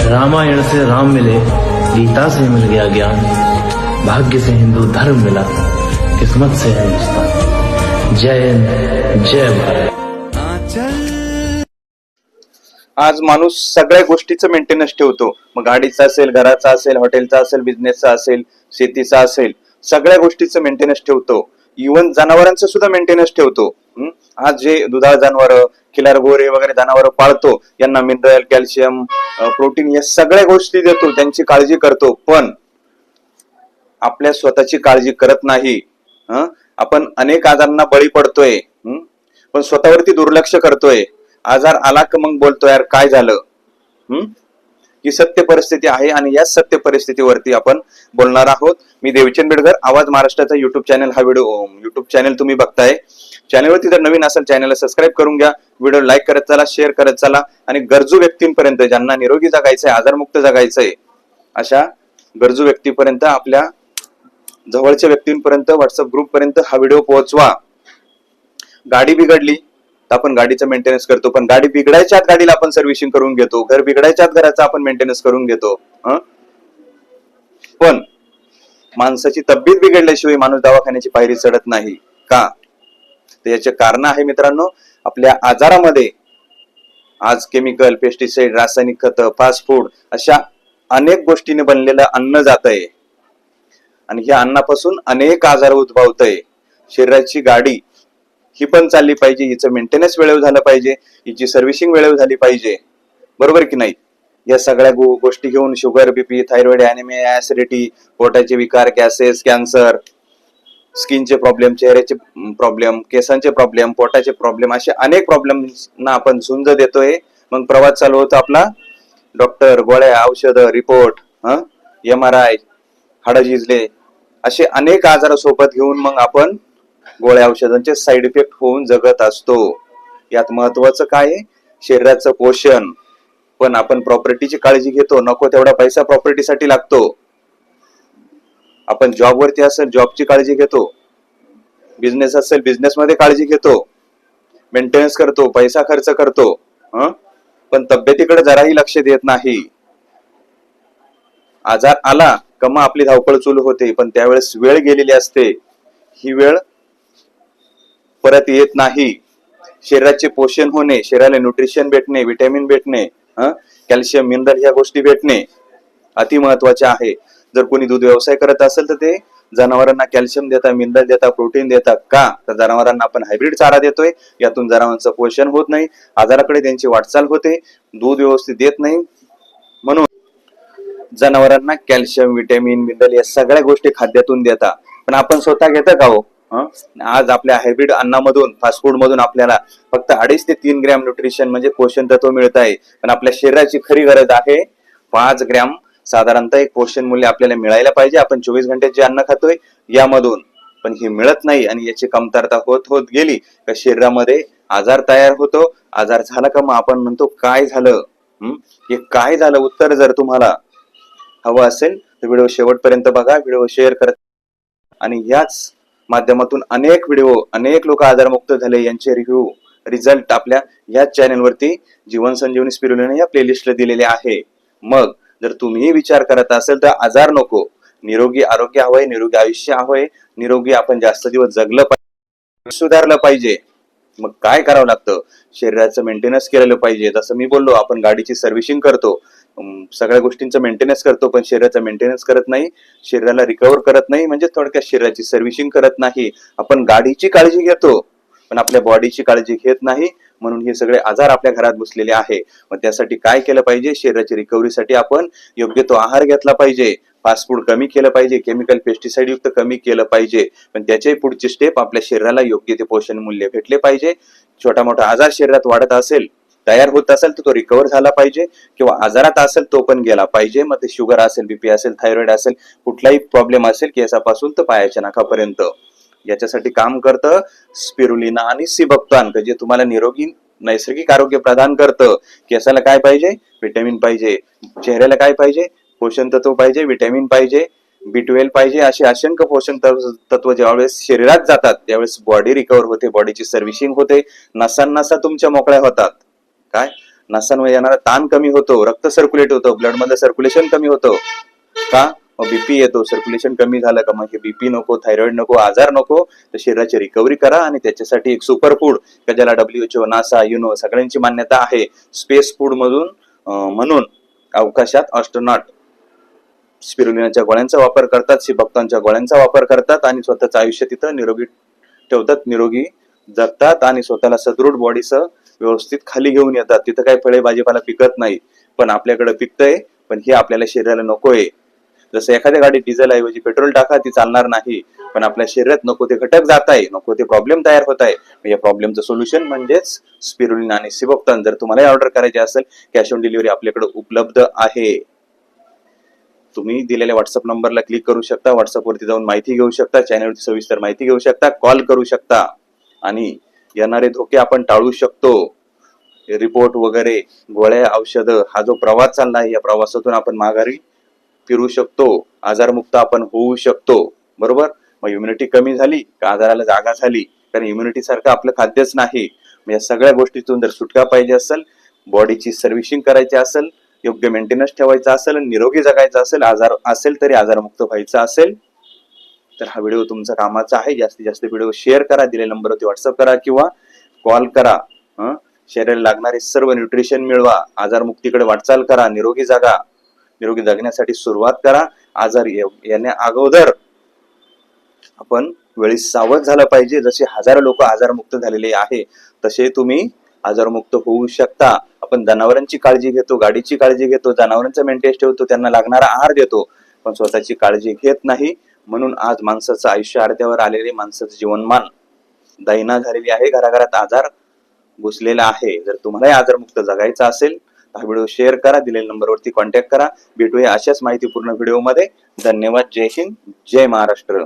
रामायण से राम मिले, गीता से मिल गया ज्ञान, भाग्य से हिंदू धर्म मिला, किस्मत से है हिंदुस्तान। जय हिंद, जय भारत। आज माणूस सगळ्या गोष्टीचं मेंटेनन्स ठेवतो, मग गाडीचा असेल, घराचा असेल, हॉटेलचा असेल, बिझनेसचा असेल, शेतीचा असेल, सगळ्या गोष्टीचं मेंटेनन्स ठेवतो. इव्हन जनावरांचं सुद्धा मेंटेनन्स ठेवतो. आज जे दुधाळ जनावर, खिलार गोरे वगैरे जनावर पाळतो, यांना मिनरल, कॅल्शियम, प्रोटीन या सगळ्या गोष्टी देतो, त्यांची काळजी करतो. पण आपल्या स्वतःची काळजी करत नाही. आपण अनेक आजारांना बळी पडतोय, पण स्वतःवरती दुर्लक्ष करतोय. आजार आला का मग बोलतो यार काय झालं. ही सत्य परिस्थिती आहे आणि या सत्य परिस्थितीवरती आपण बोलणार आहोत. मी देवचंद बेडकर, आवाज महाराष्ट्राचा युट्यूब चॅनल, हा युट्यूब चॅनल तुम्ही बघताय. चॅनलवरती जर नवीन असेल चॅनलला सबस्क्राईब करून घ्या, व्हिडिओ लाईक करत चला, शेअर करत चला आणि गरजू व्यक्तींपर्यंत, ज्यांना निरोगी जगायचंय, आजारमुक्त जगायचंय, अशा गरजू व्यक्तीपर्यंत, आपल्या जवळच्या व्यक्तींपर्यंत, व्हॉट्सअप ग्रुप पर्यंत हा व्हिडिओ पोहोचवा. गाडी बिघडली तर आपण गाडीचं मेंटेनन्स करतो, पण गाडी बिघडायच्या आत गाडीला आपण सर्व्हिसिंग करून घेतो. घर बिघडायच्या आत घराचा आपण मेंटेनन्स करून घेतो. पण माणसाची तब्येत बिघडल्याशिवाय माणूस दवाखान्याची पायरी चढत नाही का? तर याचे कारण आहे मित्रांनो, आपल्या आजारामध्ये आज केमिकल, पेस्टिसाइड, रासायनिक खत, फास्ट फूड अशा अनेक गोष्टीने बनलेलं अन्न जात आहे आणि या अन्नापासून अनेक आजार उद्भवतय. शरीराची गाडी ही पण चालली पाहिजे, हिचं मेंटेनन्स वेळेवर झालं पाहिजे, हिची सर्व्हिसिंग वेळेवर झाली पाहिजे, बरोबर की नाही? या सगळ्या गोष्टी घेऊन sugar, BP, thyroid, anaemia, acidity, पोटाचे विकार, गॅसेस, कॅन्सर, स्किनचे प्रॉब्लेम, चेहऱ्याचे प्रॉब्लेम, केसांचे प्रॉब्लेम, पोटाचे प्रॉब्लेम, असे अनेक प्रॉब्लेम्सना आपण झुंज देतोय. मग प्रवास चालू होतो आपला. डॉक्टर, गोळ्या, औषधं, रिपोर्ट, MRI, हाडं झिजले, असे अनेक आजारासोबत घेऊन मग आपण गोळ्या औषधांचे साईड इफेक्ट होऊन जगत असतो. यात महत्वाचं काय आहे? शरीराचं पोषण. पण आपण प्रॉपर्टीची काळजी घेतो, नको तेवढा पैसा प्रॉपर्टीसाठी लागतो. आपण जॉबवरती असेल, जॉबची काळजी घेतो, बिझनेस असेल, बिझनेसमध्ये काळजी घेतो, मेंटेनन्स करतो, पैसा खर्च करतो, पण तब्येतीकडे जराही लक्ष देत नाही. आजार आला का मग आपली धावपळ सुरू होते, पण त्यावेळेस वेळ गेलेली असते. ही वेळ परत येत नाही. शरीराचे पोषण होणे, शरीराला न्यूट्रिशन भेटणे, विटॅमिन भेटणे, कॅल्शियम, मिनरल ह्या गोष्टी भेटणे अति महत्वाचे आहे. जर कोणी दूध व्यवसाय करत असेल तर ते जनावरांना कॅल्शियम देतात, मिनरल देतात, प्रोटीन देतात. का? तर जनावरांना आपण हायब्रिड चारा देतोय, यातून जनावरांचं पोषण होत नाही, आजाराकडे त्यांची वाटचाल होते, दूध व्यवस्थित देत नाही. म्हणून जनावरांना कॅल्शियम, विटॅमिन, मिनरल या सगळ्या गोष्टी खाद्यातून देतात. पण आपण स्वतः घेतो का हो? आज आपल्या हायब्रिड अन्नामधून, फास्ट फूड मधून आपल्याला फक्त 2.5 ते 3 ग्रॅम न्यूट्रिशन म्हणजे पोषण तत्व मिळत आहे. पण आपल्या शरीराची खरी गरज आहे 5 ग्रॅम साधारणतः एक पोषण मूल्य आपल्याला मिळायला पाहिजे. आपण 24 घंटे जे अन्न खातोय यामधून, पण हे मिळत नाही आणि याची कमतरता होत होत गेली का शरीरामध्ये आजार तयार होतो. आजार झाला का मग आपण म्हणतो काय झालं? हे काय झालं उत्तर जर तुम्हाला हवं असेल तर व्हिडिओ शेवटपर्यंत बघा, व्हिडिओ शेअर करत आणि याच माध्यमातून अनेक लोक आजारमुक्त झाले, यांचे रिव्ह्यू, रिझल्ट आपल्या याच चॅनलवरती जीवन संजीवनी स्पिरुलिना या प्लेलिस्टला दिलेले आहे. मग जर तुम्ही विचार करत असेल तर आजार नको, निरोगी आरोग्य हवंय, निरोगी आयुष्य हवंय, निरोगी आपण जास्त दिवस जगलं पाहिजे, सुधारलं पाहिजे, मग काय करावं लागतं? शरीराचं मेंटेनन्स केलेलं पाहिजे. जसं मी बोललो, आपण गाडीची सर्व्हिसिंग करतो, सगळ्या गोष्टींचं मेंटेनन्स करतो, पण शरीराचं मेंटेनन्स करत नाही, शरीराला रिकव्हर करत नाही, म्हणजे थोडक्यात शरीराची सर्व्हिसिंग करत नाही. आपण गाडीची काळजी घेतो पण आपल्या बॉडीची काळजी घेत नाही, म्हणून हे सगळे आजार आपल्या घरात बसलेले आहे. मग त्यासाठी काय केलं पाहिजे? शरीराची रिकव्हरीसाठी आपण योग्य तो आहार घेतला पाहिजे, फास्ट फूड कमी केलं पाहिजे, केमिकल, पेस्टिसाइड युक्त कमी केलं पाहिजे. पण त्याचे पुढची स्टेप आपल्या शरीराला योग्य ते पोषण मूल्य भेटले पाहिजे. छोटा मोठा आजार शरीरात वाढत असेल, तयार होत असेल तर तो रिकव्हर झाला पाहिजे, किंवा आजारात असेल तो पण गेला पाहिजे. मग ते शुगर असेल, बीपी असेल, थायरॉइड असेल, कुठलाही प्रॉब्लेम असेल, केसापासून तर पायाच्या नखापर्यंत, याच्यासाठी काम करतं स्पिरुलिना आणि सिबक्तान, जे तुम्हाला निरोगी नैसर्गिक आरोग्य प्रदान करतं. केसाला काय पाहिजे? विटॅमिन पाहिजे. चेहऱ्याला काय पाहिजे? पोषण तत्व पाहिजे, विटॅमिन पाहिजे, B12 पाहिजे. असे असंख्य पोषण तत्व ज्यावेळेस शरीरात जातात त्यावेळेस बॉडी रिकव्हर होते, बॉडीची सर्व्हिसिंग होते, नसा तुमच्या मोकळ्या होतात. काय? नसांवर येणारा ताण कमी होतो, रक्त सर्क्युलेट होतं, ब्लड मध्ये सर्क्युलेशन कमी होतं. का? बीपी येतो, सर्क्युलेशन कमी झालं का मग हे बीपी नको, थायरॉइड नको, आजार नको, तर शरीराची रिकव्हरी करा. आणि त्याच्यासाठी एक सुपर फूड ज्याला WHO, नासा, युनो सगळ्यांची मान्यता आहे, स्पेस फूड मधून म्हणून अवकाशात ऑस्ट्रोनॉट स्पिरुलिनाच्या गोळ्यांचा वापर करतात, शिभक्तांच्या गोळ्यांचा वापर करतात आणि स्वतःचं आयुष्य तिथं निरोगी ठेवतात, निरोगी जगतात आणि स्वतःला सदृढ बॉडीसह व्यवस्थित खाली घेऊन येतात. तिथं काही फळे भाजीपाला पिकत नाही, पण आपल्याकडे पिकतंय, पण हे आपल्याला शरीराला नकोय. जसं एखाद्या गाडीत डिझेल ऐवजी पेट्रोल टाका, ती चालणार नाही, पण आपल्या शरीरात नको ते घटक जात आहे, नको ते प्रॉब्लेम तयार होत आहे. या प्रॉब्लेमचं सोल्युशन म्हणजेच स्पिरुलिना आणि सिबोक्तान. जर तुम्हाला ऑर्डर करायची असेल, कॅश ऑन डिलिव्हरी आपल्याकडे उपलब्ध आहे. तुम्ही दिलेल्या व्हॉट्सअप नंबरला क्लिक करू शकता, व्हॉट्सअपवरती जाऊन माहिती घेऊ शकता, चॅनलवरती सविस्तर माहिती घेऊ शकता, कॉल करू शकता आणि येणारे धोके आपण टाळू शकतो. रिपोर्ट वगैरे, गोळ्या, औषधं, हा जो प्रवास चालला आहे, या प्रवासातून आपण माघारी फिरू शकतो, आजारमुक्त आपण होऊ शकतो. बरोबर? मग इम्युनिटी कमी झाली का आजाराला जागा झाली, कारण इम्युनिटी सारखं आपलं खाद्यच नाही. मग या सगळ्या गोष्टीतून जर सुटका पाहिजे असेल, बॉडीची सर्व्हिसिंग करायची असेल, योग्य मेंटेनन्स ठेवायचा असेल, निरोगी जगायचं असेल, आजार असेल तरी आजारमुक्त व्हायचं असेल, तर हा व्हिडिओ तुमचा कामाचा आहे. जास्तीत जास्त व्हिडिओ शेअर करा, दिलेल्या नंबरवरती व्हॉट्सअप करा किंवा कॉल करा. शरीराला लागणारे सर्व न्यूट्रिशन मिळवा, आजारमुक्तीकडे वाटचाल करा, निरोगी जागा, निरोगी जगण्यासाठी सुरुवात करा. आजार येण्या अगोदर आपण वेळी सावध झालं पाहिजे. जसे हजारो लोक आजारमुक्त झालेले आहे, तसे तुम्ही आजारमुक्त होऊ शकता. आपण जनावरांची काळजी घेतो, गाडीची काळजी घेतो, जनावरांचा मेंटेनन्स ठेवतो, त्यांना लागणारा आहार देतो, पण स्वतःची काळजी घेत नाही. म्हणून आज माणसाचं आयुष्य अर्ध्यावर आलेले, माणसाचं जीवनमान दैना झालेली आहे, घराघरात आजार घुसलेला आहे. जर तुम्हाला आजारमुक्त जगायचं असेल, हा व्हिडिओ शेअर करा, दिलेल्या नंबरवरती कॉन्टॅक्ट करा. भेटूया अशाच माहितीपूर्ण व्हिडिओमध्ये. धन्यवाद. जय हिंद, जय महाराष्ट्र.